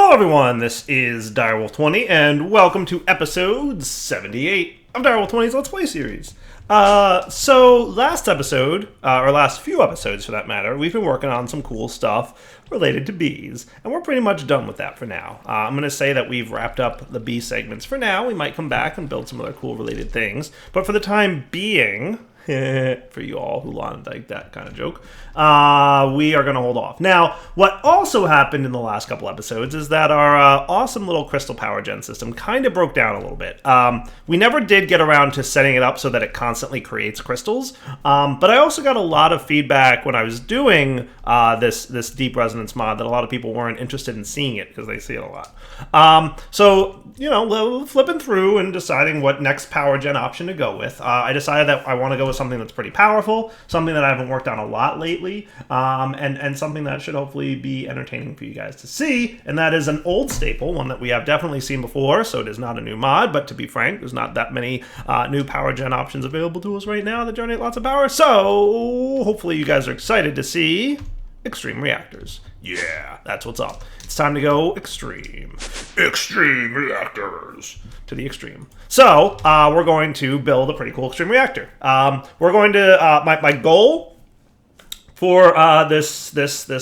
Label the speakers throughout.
Speaker 1: Hello everyone, this is Direwolf20, and welcome to episode 78 of Direwolf20's Let's Play series. So last episode, or last few episodes for that matter, we've been working on some cool stuff related to bees, and we're pretty much done with that for now. I'm going to say that we've wrapped up the bee segments for now. We might come back and build some other cool related things, but for the time being, for you all who like that kind of joke, we are going to hold off. Now, what also happened in the last couple episodes is that our awesome little crystal power gen system kind of broke down a little bit. We never did get around to setting it up so that it constantly creates crystals, but I also got a lot of feedback when I was doing this deep resonance mod that a lot of people weren't interested in seeing it because they see it a lot. So, you know, flipping through and deciding what next power gen option to go with, I decided that I want to go with something that's pretty powerful, something that I haven't worked on a lot lately, and something that should hopefully be entertaining for you guys to see, and that is an old staple, one that we have definitely seen before, so it is not a new mod, but to be frank, there's not that many new power gen options available to us right now that generate lots of power, so hopefully you guys are excited to see extreme reactors. Yeah, that's what's up. It's time to go extreme. Extreme reactors to the extreme. So, we're going to build a pretty cool extreme reactor. We're going to, my goal for this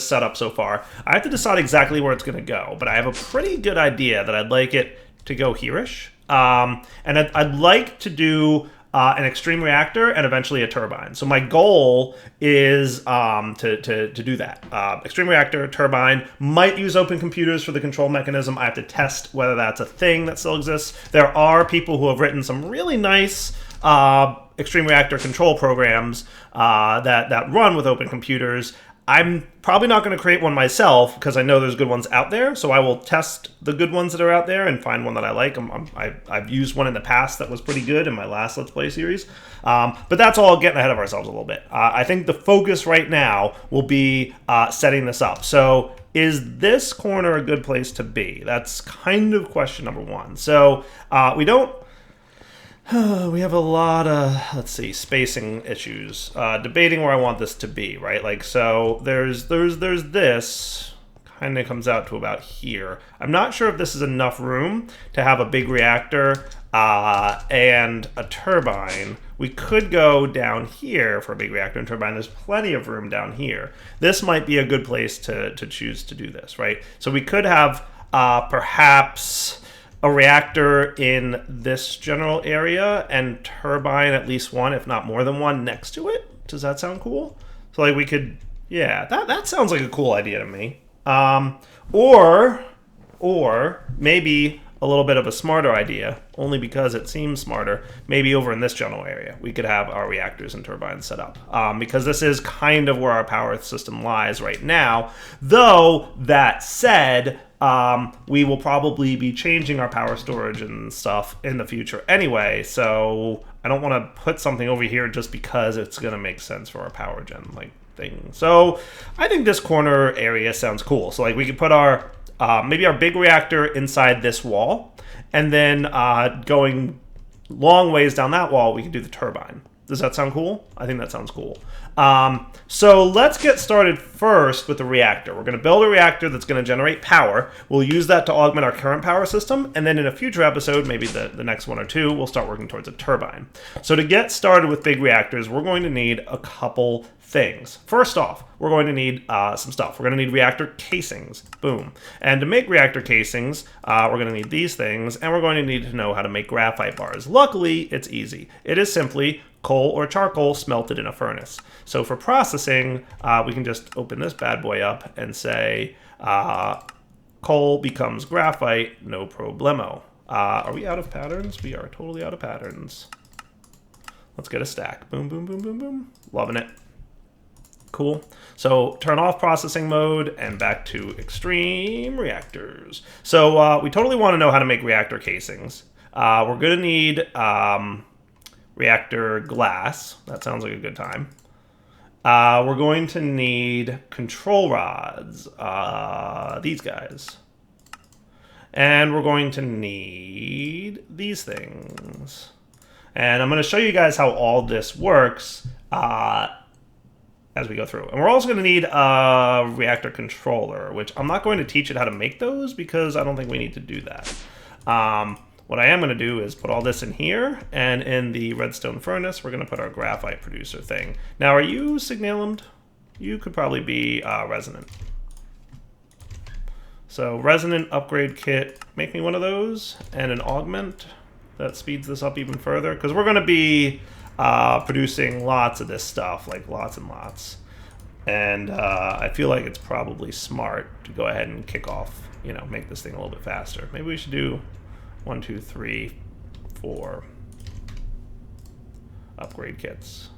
Speaker 1: setup so far, I have to decide exactly where it's going to go, but I have a pretty good idea that I'd like it to go here-ish. And I'd like to do an extreme reactor and eventually a turbine. So my goal is to do that. Extreme reactor, turbine, might use open computers for the control mechanism. I have to test whether that's a thing that still exists. There are people who have written some really nice extreme reactor control programs that run with open computers. I'm probably not going to create one myself because I know there's good ones out there, so I will test the good ones that are out there and find one that I like. I've used one in the past that was pretty good in my last Let's Play series, but that's all getting ahead of ourselves a little bit. I think the focus right now will be setting this up. So is this corner a good place to be? That's kind of question number one. So we have a lot of, let's see, spacing issues. Debating where I want this to be, right? Like, so there's this, kind of comes out to about here. I'm not sure if this is enough room to have a big reactor and a turbine. We could go down here for a big reactor and turbine. There's plenty of room down here. This might be a good place to choose to do this, right? So we could have perhaps a reactor in this general area and turbine at least one, if not more than one, next to it. Does that sound cool? So like we could, yeah, that sounds like a cool idea to me. Or maybe a little bit of a smarter idea, only because it seems smarter, maybe over in this general area, we could have our reactors and turbines set up. Because this is kind of where our power system lies right now. Though, that said, we will probably be changing our power storage and stuff in the future anyway, so I don't want to put something over here just because it's going to make sense for our power gen thing. So I think this corner area sounds cool. So like we could put our maybe our big reactor inside this wall, and then going long ways down that wall, we could do the turbine. Does that sound cool? I think that sounds cool. So let's get started first with the reactor. We're going to build a reactor that's going to generate power. We'll use that to augment our current power system, and then in a future episode, maybe the next one or two, we'll start working towards a turbine. So to get started with big reactors, we're going to need a couple things. First off, we're going to need some stuff. We're going to need reactor casings. Boom. And to make reactor casings, we're going to need these things, and we're going to need to know how to make graphite bars. Luckily, it's easy. It is simply coal or charcoal smelted in a furnace. So for processing, we can just open this bad boy up and say coal becomes graphite, no problemo. Are we out of patterns? We are totally out of patterns. Let's get a stack. Boom, boom, boom, boom, boom. Loving it. Cool. So turn off processing mode and back to extreme reactors. So we totally want to know how to make reactor casings. We're going to need reactor glass. That sounds like a good time. We're going to need control rods, these guys. And we're going to need these things. And I'm going to show you guys how all this works as we go through. And we're also going to need a Reactor Controller, which I'm not going to teach it how to make those because I don't think we need to do that. What I am going to do is put all this in here, and in the redstone furnace, we're going to put our graphite producer thing. Now, are you signalummed? You could probably be resonant. So resonant upgrade kit, make me one of those, and an augment that speeds this up even further, because we're going to be producing lots of this stuff, like lots and lots. And I feel like it's probably smart to go ahead and kick off, you know, make this thing a little bit faster. Maybe we should do 1, 2, 3, 4 upgrade kits.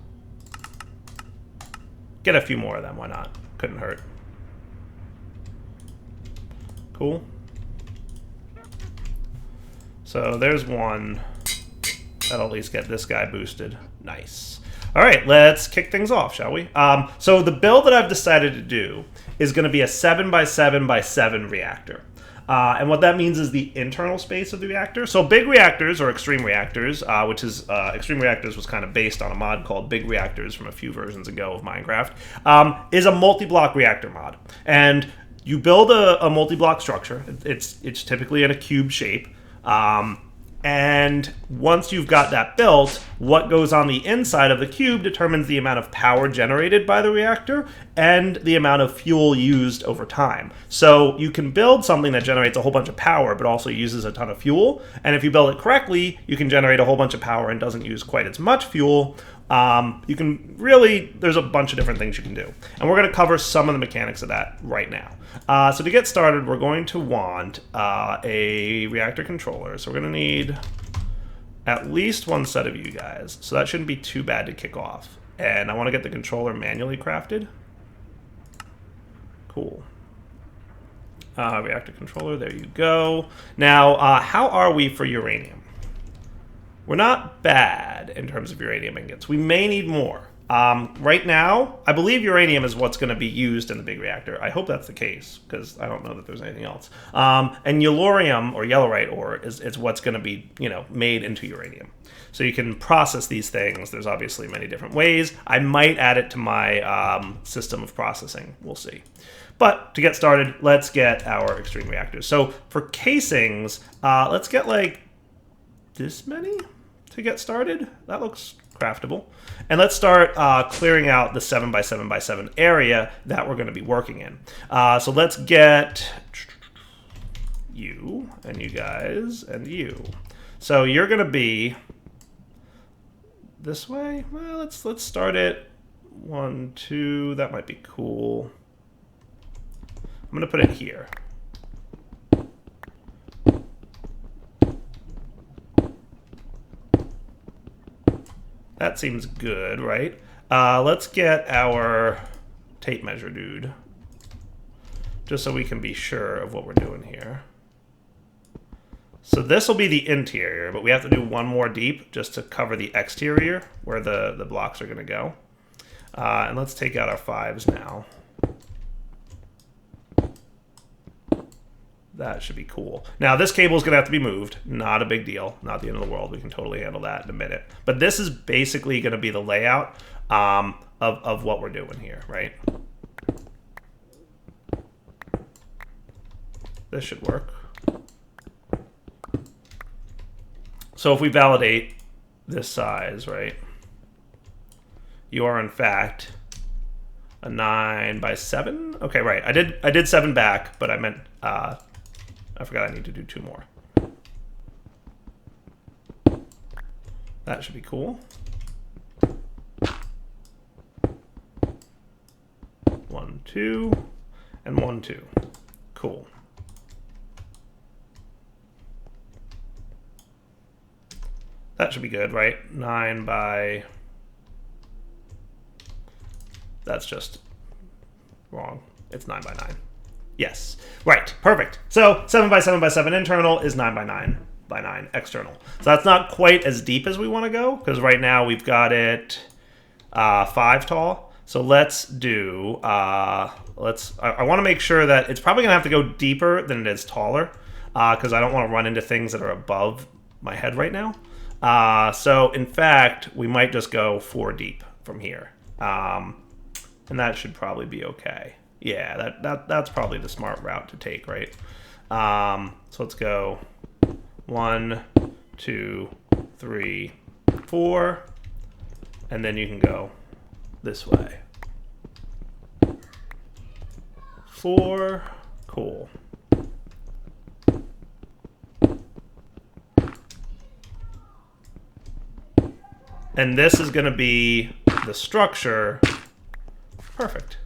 Speaker 1: Get a few more of them, why not? Couldn't hurt. Cool. So there's one. That'll at least get this guy boosted. Nice. All right, let's kick things off, shall we? So the build that I've decided to do is going to be a 7x7x7 reactor. And what that means is the internal space of the reactor. So big reactors, or extreme reactors, which is extreme reactors was kind of based on a mod called Big Reactors from a few versions ago of Minecraft, is a multi-block reactor mod. And you build a multi-block structure. It's typically in a cube shape. And once you've got that built, what goes on the inside of the cube determines the amount of power generated by the reactor and the amount of fuel used over time. So you can build something that generates a whole bunch of power but also uses a ton of fuel. And if you build it correctly, you can generate a whole bunch of power and doesn't use quite as much fuel. You can really, there's a bunch of different things you can do. And we're going to cover some of the mechanics of that right now. So to get started, we're going to want a reactor controller. So we're going to need at least one set of you guys. So that shouldn't be too bad to kick off. And I want to get the controller manually crafted. Cool. Reactor controller, there you go. Now, how are we for uranium? We're not bad in terms of uranium ingots. We may need more. Right now, I believe uranium is what's going to be used in the big reactor. I hope that's the case, because I don't know that there's anything else. And yellorium, or yellorite ore, is what's going to be, you know, made into uranium. So you can process these things. There's obviously many different ways. I might add it to my system of processing. We'll see. But to get started, let's get our extreme reactors. So for casings, let's get like this many to get started. That looks craftable. And let's start clearing out the 7x7x7 area that we're going to be working in. So let's get you and you guys and you. So you're going to be this way. Well, let's start it 1, 2. That might be cool. I'm going to put it here. That seems good, right? Let's get our tape measure dude, just so we can be sure of what we're doing here. So this will be the interior, but we have to do one more deep just to cover the exterior where the blocks are going to go. And let's take out our 5s now. That should be cool. Now, this cable is going to have to be moved. Not a big deal. Not the end of the world. We can totally handle that in a minute. But this is basically going to be the layout of what we're doing here, right? This should work. So if we validate this size, right, you are, in fact, a 9x7. Okay, right. I did 7 back, but I meant... I forgot I need to do 2 more. That should be cool. 1, 2, and 1, 2. Cool. That should be good, right? 9 by... That's just wrong. It's 9 by 9. Yes. Right. Perfect. So 7x7x7 internal is 9x9x9 external. So that's not quite as deep as we want to go, because right now we've got it 5 tall. So let's do, I want to make sure that it's probably going to have to go deeper than it is taller, because I don't want to run into things that are above my head right now. So in fact, we might just go 4 deep from here. And that should probably be okay. Yeah, that's probably the smart route to take, right? So let's go 1, 2, 3, 4, and then you can go this way. 4, cool. And this is going to be the structure. Perfect.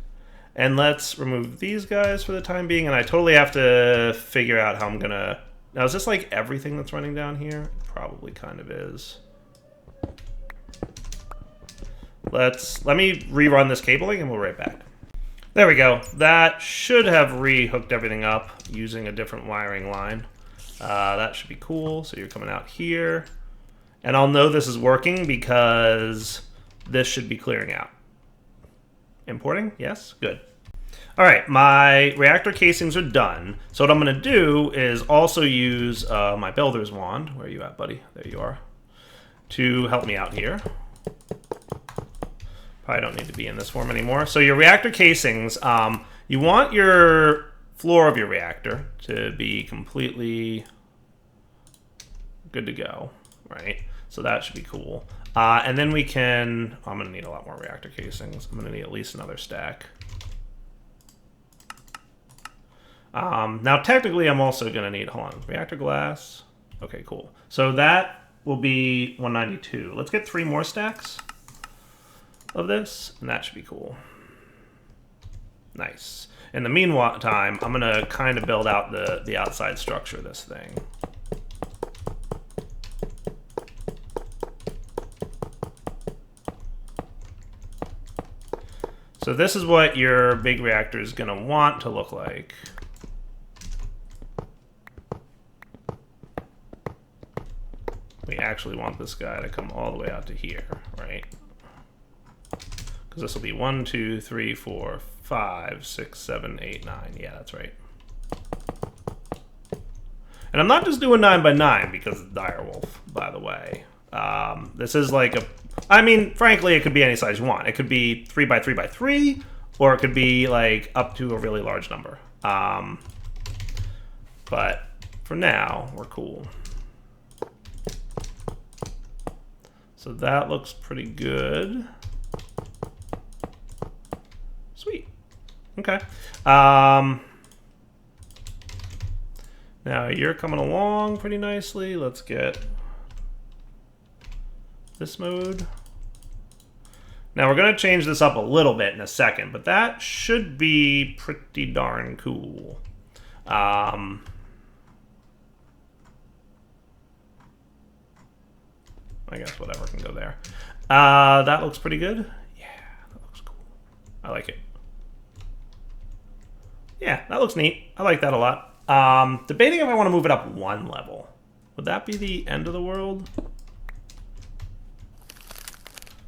Speaker 1: And let's remove these guys for the time being. And I totally have to figure out how I'm going to... Now, is this like everything that's running down here? Probably kind of is. Let me rerun this cabling and we'll be right back. There we go. That should have re-hooked everything up using a different wiring line. That should be cool. So you're coming out here. And I'll know this is working because this should be clearing out. Importing? Yes? Good. All right, my reactor casings are done. So what I'm going to do is also use my builder's wand. Where are you at, buddy? There you are. To help me out here. Probably don't need to be in this form anymore. So your reactor casings, you want your floor of your reactor to be completely good to go, right? So that should be cool. And then we can... I'm going to need a lot more reactor casings. I'm going to need at least another stack. Now, technically, I'm also going to need... Hold on. Reactor glass. Okay, cool. So that will be 192. Let's get 3 more stacks of this, and that should be cool. Nice. In the meantime, I'm going to kind of build out the outside structure of this thing. So this is what your big reactor is going to want to look like. We actually want this guy to come all the way out to here, right? Because this will be 1, 2, 3, 4, 5, 6, 7, 8, 9. Yeah, that's right. And I'm not just doing 9 by 9 because it's direwolf, by the way. This is like a... I mean, frankly, it could be any size you want. It could be 3 by 3 by 3, or it could be like up to a really large number. But for now, we're cool. So that looks pretty good. Sweet. Okay. Now you're coming along pretty nicely. Let's get this mode. Now we're going to change this up a little bit in a second, but that should be pretty darn cool. I guess whatever can go there. That looks pretty good. Yeah, that looks cool. I like it. Yeah, that looks neat. I like that a lot. Debating if I want to move it up 1 level. Would that be the end of the world?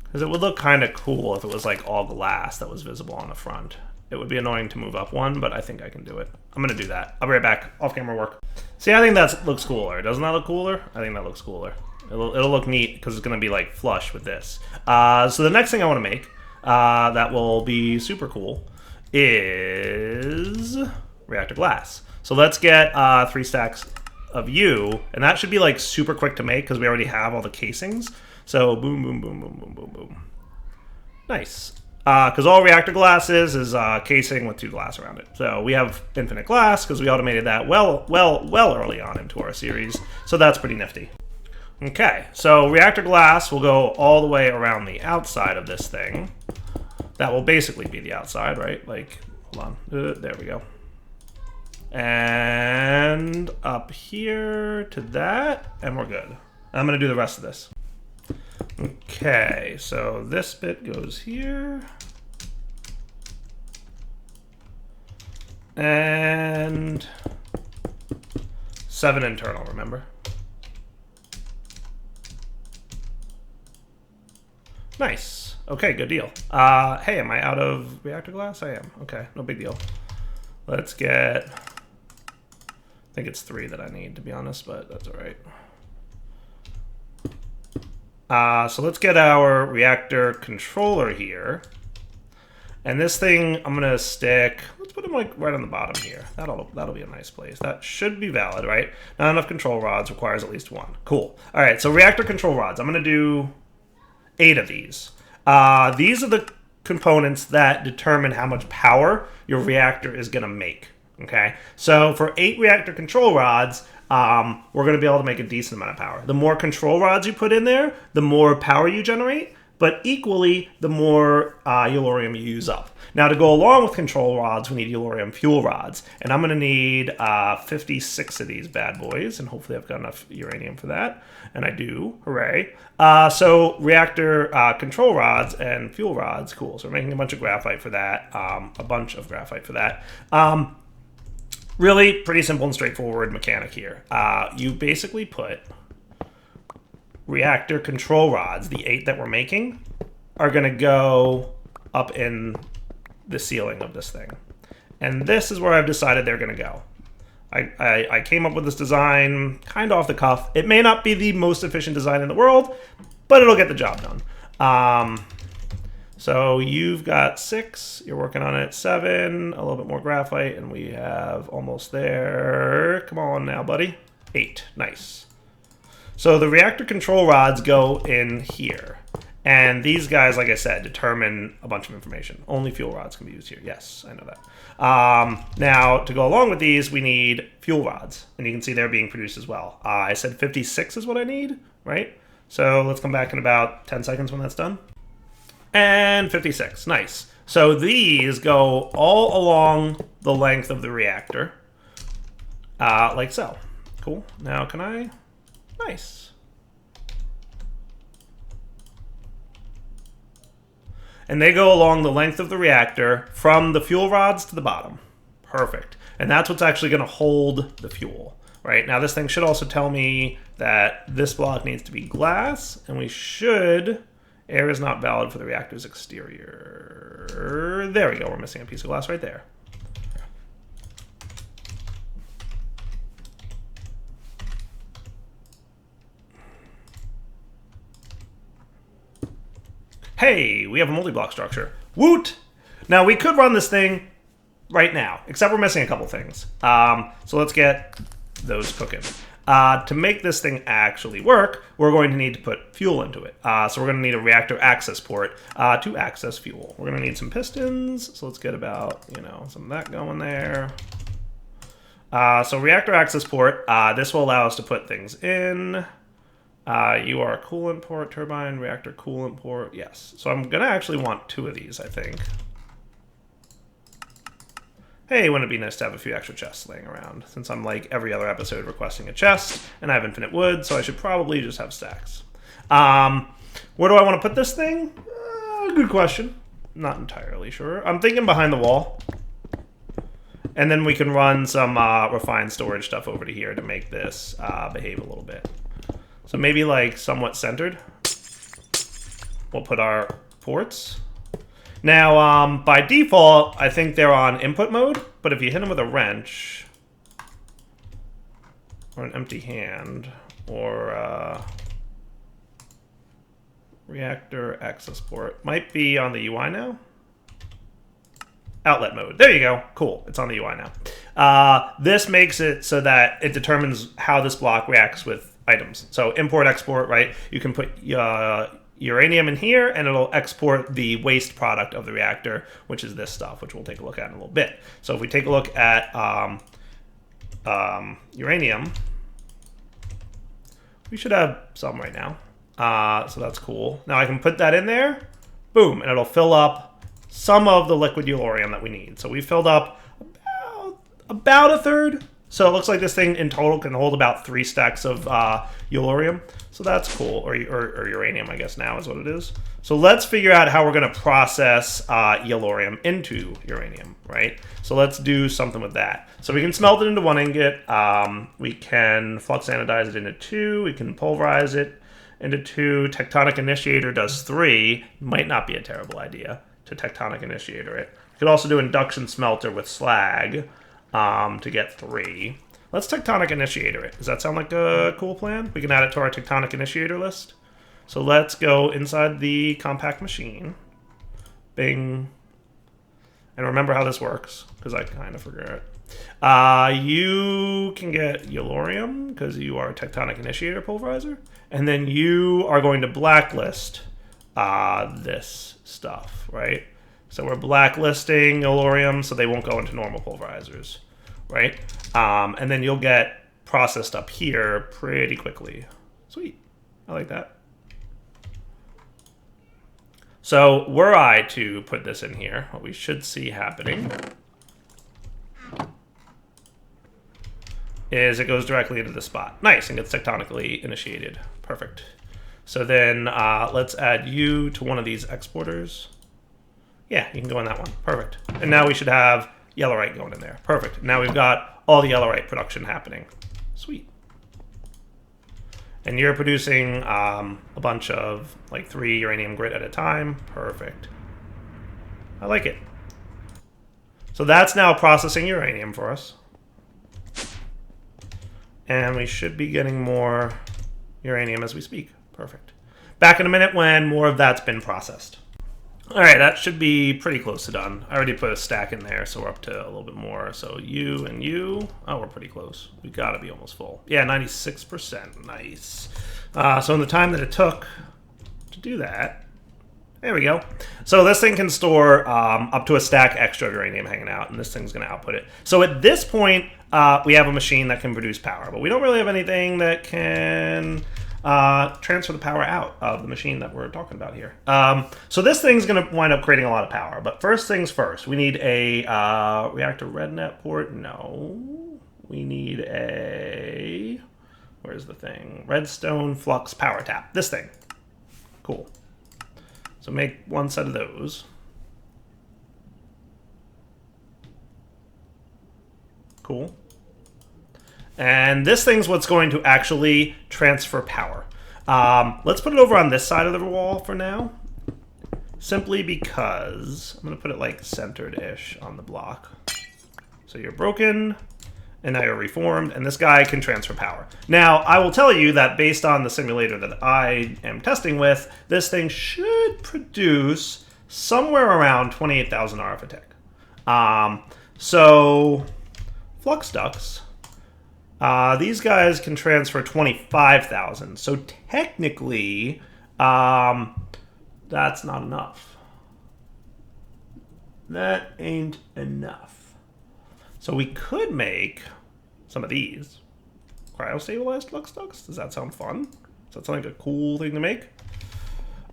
Speaker 1: Because it would look kind of cool if it was like all glass that was visible on the front. It would be annoying to move up 1, but I think I can do it. I'm going to do that. I'll be right back. Off-camera work. See, I think that looks cooler. Doesn't that look cooler? I think that looks cooler. It'll look neat because it's going to be like flush with this. So the next thing I want to make that will be super cool is reactor glass. So let's get 3 stacks of you, and that should be like super quick to make because we already have all the casings. So boom, boom, boom, boom, boom, boom, boom. Nice. Because all reactor glass is casing with 2 glass around it. So we have infinite glass because we automated that well early on into our series. So that's pretty nifty. Okay, so reactor glass will go all the way around the outside of this thing. That will basically be the outside, right? Like, hold on. There we go. And up here to that, and we're good. I'm going to do the rest of this. Okay, so this bit goes here. And 7 internal, remember? Nice. Okay, good deal. Hey, am I out of reactor glass? I am. Okay, no big deal. Let's get... I think it's 3 that I need, to be honest, but that's all right. So let's get our reactor controller here. And this thing, I'm gonna stick, let's put them like right on the bottom here. That'll be a nice place. That should be valid, right? Not enough control rods, requires at least one. Cool. All right, so reactor control rods. I'm gonna do 8 of these. These are the components that determine how much power your reactor is gonna make, okay? So for 8 reactor control rods, we're gonna be able to make a decent amount of power. The more control rods you put in there, the more power you generate, but equally, the more Eulorium you use up. Now, to go along with control rods, we need Eulorium fuel rods. And I'm going to need 56 of these bad boys, and hopefully I've got enough uranium for that. And I do. Hooray. So reactor control rods and fuel rods. Cool. So we're making a bunch of graphite for that. Really pretty simple and straightforward mechanic here. You basically put reactor control rods, the 8 that we're making, are going to go up in the ceiling of this thing. And this is where I've decided they're going to go. I came up with this design kind of off the cuff. It may not be the most efficient design in the world, but it'll get the job done. So you've got 6, you're working on it 7, a little bit more graphite, and we have almost there. Come on now, buddy. 8, nice. So the reactor control rods go in here. And these guys, like I said, determine a bunch of information. Only fuel rods can be used here. Yes, I know that. Now, to go along with these, we need fuel rods. And you can see they're being produced as well. I said 56 is what I need, right? So let's come back in about 10 seconds when that's done. And 56, nice. So these go all along the length of the reactor, like so. Cool. Now, can I... Nice. And they go along the length of the reactor from the fuel rods to the bottom. Perfect. And that's what's actually going to hold the fuel. Right? Now this thing should also tell me that this block needs to be glass, and we should... Air is not valid for the reactor's exterior. There we go. We're missing a piece of glass right there. Hey, we have a multi-block structure. Woot! Now, we could run this thing right now, except we're missing a couple things. So let's get those cooking. To make this thing actually work, we're going to need to put fuel into it. So we're going to need a reactor access port to access fuel. We're going to need some pistons, so let's get about, some of that going there. So reactor access port, this will allow us to put things in. You are a coolant port, turbine, reactor coolant port. Yes. So I'm going to actually want 2 of these, I think. Hey, wouldn't it be nice to have a few extra chests laying around? Since I'm like every other episode requesting a chest, and I have infinite wood, so I should probably just have stacks. Where do I want to put this thing? Good question. Not entirely sure. I'm thinking behind the wall. And then we can run some refined storage stuff over to here to make this behave a little bit. So maybe like somewhat centered. We'll put our ports. Now, by default, I think they're on input mode, but if you hit them with a wrench, or an empty hand, or reactor access port, might be on the UI now. Outlet mode. There you go. Cool. It's on the UI now. This makes it so that it determines how this block reacts with items. So import, export, right? You can put uranium in here, and it'll export the waste product of the reactor, which is this stuff, which we'll take a look at in a little bit. So if we take a look at uranium, we should have some right now. So that's cool. Now I can put that in there, boom, and it'll fill up some of the liquid Eulorium that we need. So we filled up about a third. So it looks like this thing in total can hold about 3 stacks of Eulorium. So that's cool, or uranium, I guess now is what it is. So let's figure out how we're going to process Eulorium into uranium, right? So let's do something with that. So we can smelt it into 1 ingot. We can flux anodize it into 2. We can pulverize it into 2. Tectonic initiator does 3. Might not be a terrible idea to tectonic initiator it. You could also do induction smelter with slag. To get 3. Let's tectonic initiator it. Does that sound like a cool plan? We can add it to our tectonic initiator list. So let's go inside the compact machine. Bing, And remember how this works, because I kind of forget it. You can get Yellorium, because you are a Tectonic Initiator Pulverizer. And then you are going to blacklist this stuff, right? So we're blacklisting Yellorium so they won't go into normal pulverizers, right? And then you'll get processed up here pretty quickly. Sweet. I like that. So were I to put this in here, what we should see happening is it goes directly into the spot. Nice, and gets tectonically initiated. Perfect. So then let's add you to one of these exporters. Yeah, you can go in that one. Perfect. And now we should have Yellorite going in there. Perfect. Now we've got all the Yellorite production happening. Sweet. And you're producing a bunch of, like, 3 uranium grit at a time. Perfect. I like it. So that's now processing uranium for us. And we should be getting more uranium as we speak. Perfect. Back in a minute when more of that's been processed. All right, that should be pretty close to done. I already put a stack in there, so we're up to a little bit more. So you and you. Oh, we're pretty close. We got to be almost full. Yeah, 96%. Nice. So in the time that it took to do that, there we go. So this thing can store up to a stack extra uranium hanging out, and this thing's going to output it. So at this point, we have a machine that can produce power, but we don't really have anything that can transfer the power out of the machine that we're talking about here. So this thing's going to wind up creating a lot of power. But first things first, we need a reactor rednet port. No, we need a, where's the thing? Redstone flux power tap. This thing. Cool. So make one set of those. Cool. And this thing's what's going to actually transfer power. Let's put it over on this side of the wall for now. Simply because I'm going to put it like centered-ish on the block. So you're broken, and now you're reformed, and this guy can transfer power. Now, I will tell you that based on the simulator that I am testing with, this thing should produce somewhere around 28,000 RF a tick. So, Flux Ducts. These guys can transfer 25,000. So technically, that's not enough. That ain't enough. So we could make some of these cryo-stabilized flux ducts. Does that sound fun? Does that sound like a cool thing to make?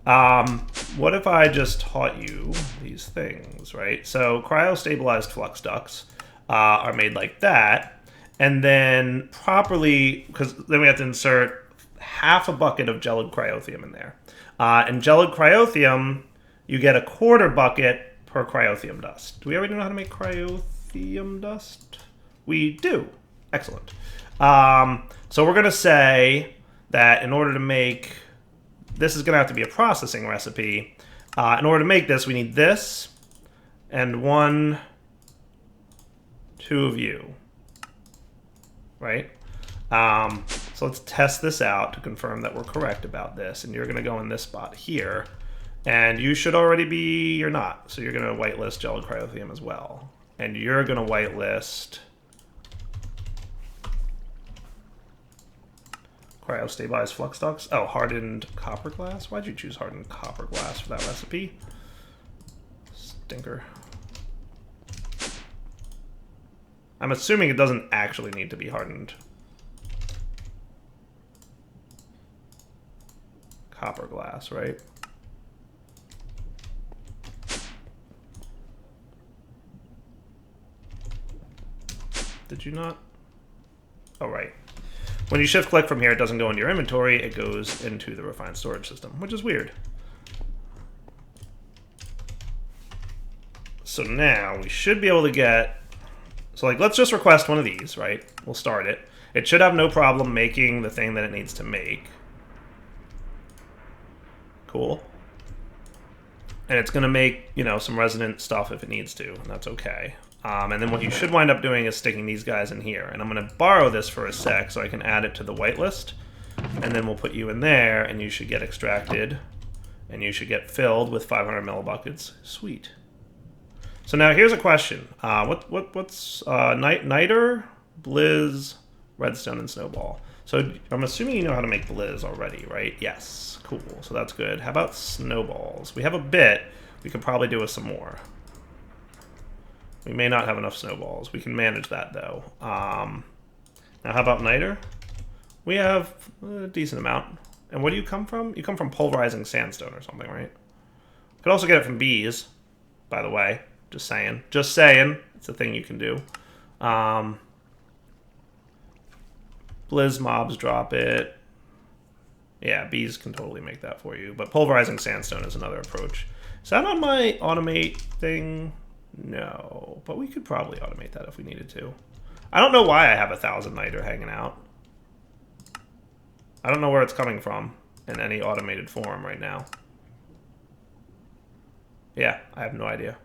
Speaker 1: What if I just taught you these things, right? So cryo-stabilized flux ducts are made like that. And then properly, because then we have to insert half a bucket of gelid cryothium in there. And gelid cryothium, you get a quarter bucket per cryothium dust. Do we already know how to make cryothium dust? We do. Excellent. So we're going to say that in order to make, this is going to have to be a processing recipe. In order to make this, we need this and 1, 2 of you. Right? So let's test this out to confirm that we're correct about this. And you're going to go in this spot here. And you should already be, you're not. So you're going to whitelist gelid cryothium as well. And you're going to whitelist cryo-stabilized flux ducts. Oh, hardened copper glass? Why'd you choose hardened copper glass for that recipe? Stinker. I'm assuming it doesn't actually need to be hardened copper glass, right? Did you not? Oh, right. When you shift click from here, it doesn't go into your inventory, it goes into the refined storage system, which is weird. So now we should be able to get, so like, let's just request one of these, right? We'll start it. It should have no problem making the thing that it needs to make. Cool. And it's going to make, you know, some resonant stuff if it needs to, and that's okay. And then what you should wind up doing is sticking these guys in here. And I'm going to borrow this for a sec so I can add it to the whitelist. And then we'll put you in there, and you should get extracted. And you should get filled with 500 millibuckets. Sweet. So now here's a question. What's Niter, Blizz, Redstone, and Snowball? So I'm assuming you know how to make Blizz already, right? Yes. Cool. So that's good. How about Snowballs? We have a bit. We could probably do with some more. We may not have enough Snowballs. We can manage that, though. Now, how about Niter? We have a decent amount. And where do you come from? You come from pulverizing sandstone or something, right? You could also get it from bees, by the way. Just saying. Just saying. It's a thing you can do. Blizz mobs drop it. Yeah, bees can totally make that for you. But pulverizing sandstone is another approach. Is that on my automate thing? No. But we could probably automate that if we needed to. I don't know why I have 1,000 niter hanging out. I don't know where it's coming from in any automated form right now. Yeah, I have no idea.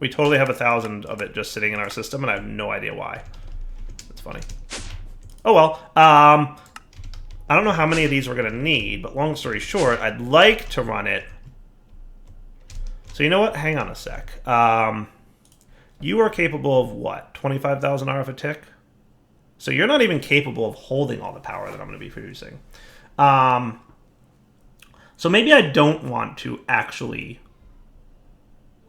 Speaker 1: We totally have 1,000 of it just sitting in our system, and I have no idea why. That's funny. Oh well. I don't know how many of these we're going to need, but long story short, I'd like to run it. So you know what? Hang on a sec. You are capable of what? 25,000 RF a tick? So you're not even capable of holding all the power that I'm going to be producing. So maybe I don't want to actually...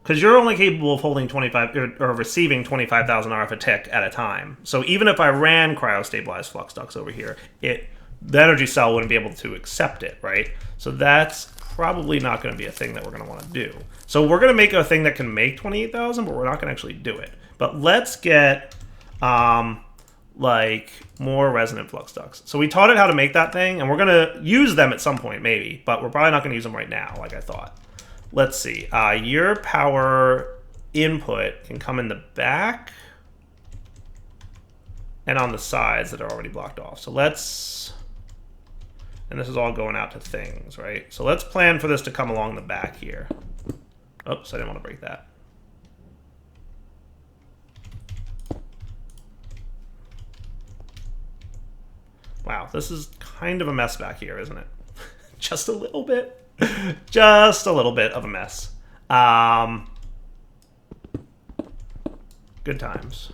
Speaker 1: Because you're only capable of holding 25 or receiving 25,000 RF a tick at a time. So even if I ran cryo-stabilized flux ducts over here, the energy cell wouldn't be able to accept it, right? So that's probably not going to be a thing that we're going to want to do. So we're going to make a thing that can make 28,000, but we're not going to actually do it. But let's get like more resonant flux ducts. So we taught it how to make that thing, and we're going to use them at some point, maybe, but we're probably not going to use them right now, like I thought. Let's see. Your power input can come in the back and on the sides that are already blocked off. So let's... And this is all going out to things, right? So let's plan for this to come along the back here. Oops, I didn't want to break that. Wow, this is kind of a mess back here, isn't it? Just a little bit. Just a little bit of a mess. Good times.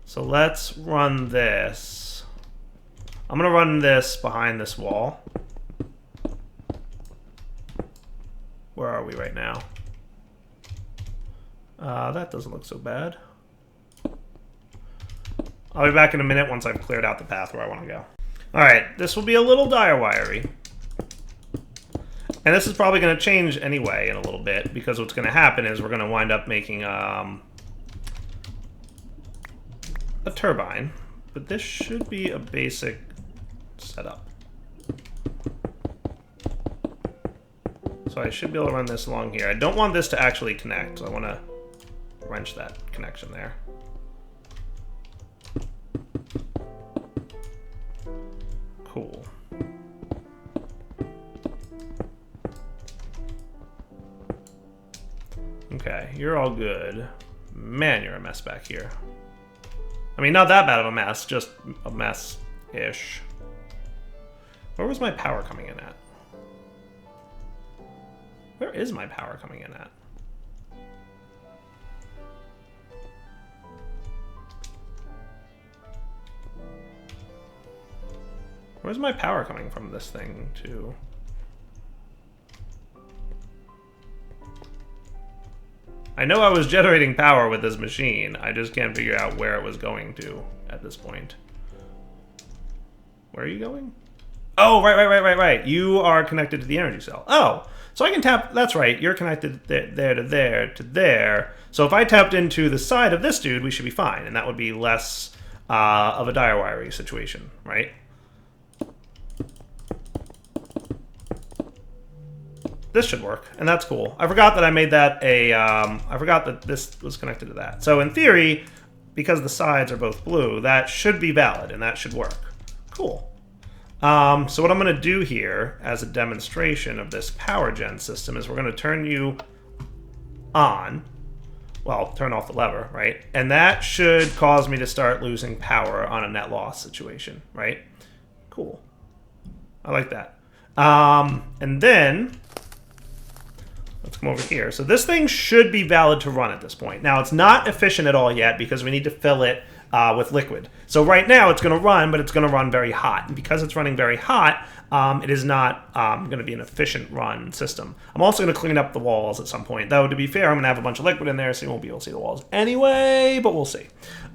Speaker 1: So let's run this. I'm going to run this behind this wall. Where are we right now? That doesn't look so bad. I'll be back in a minute once I've cleared out the path where I want to go. Alright, this will be a little dire wiry. And this is probably going to change anyway in a little bit, because what's going to happen is we're going to wind up making a turbine. But this should be a basic setup. So I should be able to run this along here. I don't want this to actually connect, so I want to wrench that connection there. Cool. Okay, you're all good. Man, you're a mess back here. I mean, not that bad of a mess, just a mess-ish. Where was my power coming in at? Where is my power coming in at? Where's my power coming from this thing to? I know I was generating power with this machine. I just can't figure out where it was going to at this point. Where are you going? Oh, right. You are connected to the energy cell. Oh, so I can tap, that's right, you're connected there to there to there. So if I tapped into the side of this dude, we should be fine. And that would be less of a dire wiry situation, right? This should work, and that's cool. I forgot that I made that a, I forgot that this was connected to that. So in theory, because the sides are both blue, that should be valid, and that should work. Cool. So what I'm going to do here as a demonstration of this power gen system is we're going to turn you on. Well, turn off the lever, right? And that should cause me to start losing power on a net loss situation, right? Cool. I like that. And then let's come over here. So this thing should be valid to run at this point. Now, it's not efficient at all yet because we need to fill it with liquid. So right now it's going to run, but it's going to run very hot. And because it's running very hot, it is not going to be an efficient run system. I'm also going to clean up the walls at some point. Though, to be fair, I'm going to have a bunch of liquid in there, so you won't be able to see the walls anyway, but we'll see.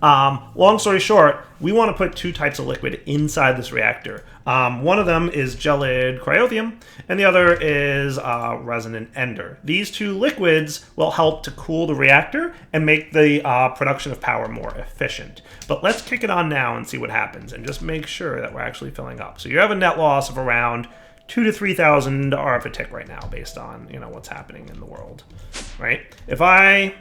Speaker 1: Long story short, we want to put two types of liquid inside this reactor. One of them is gelid cryothium, and the other is resonant ender. These two liquids will help to cool the reactor and make the production of power more efficient. But let's kick it on now and see what happens, and just make sure that we're actually filling up. So you have a net loss of around 2,000 to 3,000 RF a tick right now, based on what's happening in the world, right? If I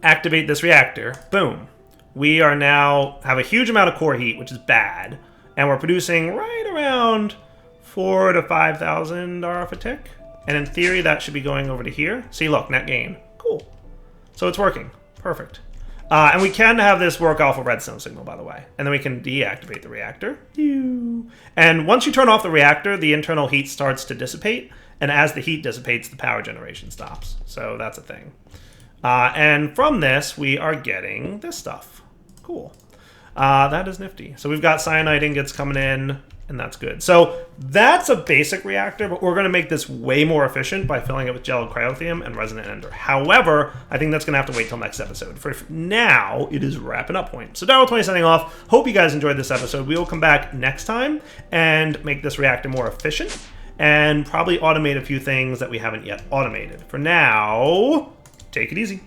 Speaker 1: activate this reactor, boom, we are now have a huge amount of core heat, which is bad, and we're producing right around 4,000 to 5,000 RF a tick. And in theory, that should be going over to here. See, look, net gain, cool. So it's working, perfect. And we can have this work off a redstone signal, by the way. And then we can deactivate the reactor. And once you turn off the reactor, the internal heat starts to dissipate. And as the heat dissipates, the power generation stops. So that's a thing. And from this, we are getting this stuff. Cool. That is nifty. So we've got cyanide ingots coming in, and that's good. So that's a basic reactor, but we're going to make this way more efficient by filling it with gelid cryothium and resonant ender. However, I think that's going to have to wait till next episode. For now, it is wrapping up point. So Darryl20 signing off. Hope you guys enjoyed this episode. We will come back next time and make this reactor more efficient and probably automate a few things that we haven't yet automated. For now, take it easy.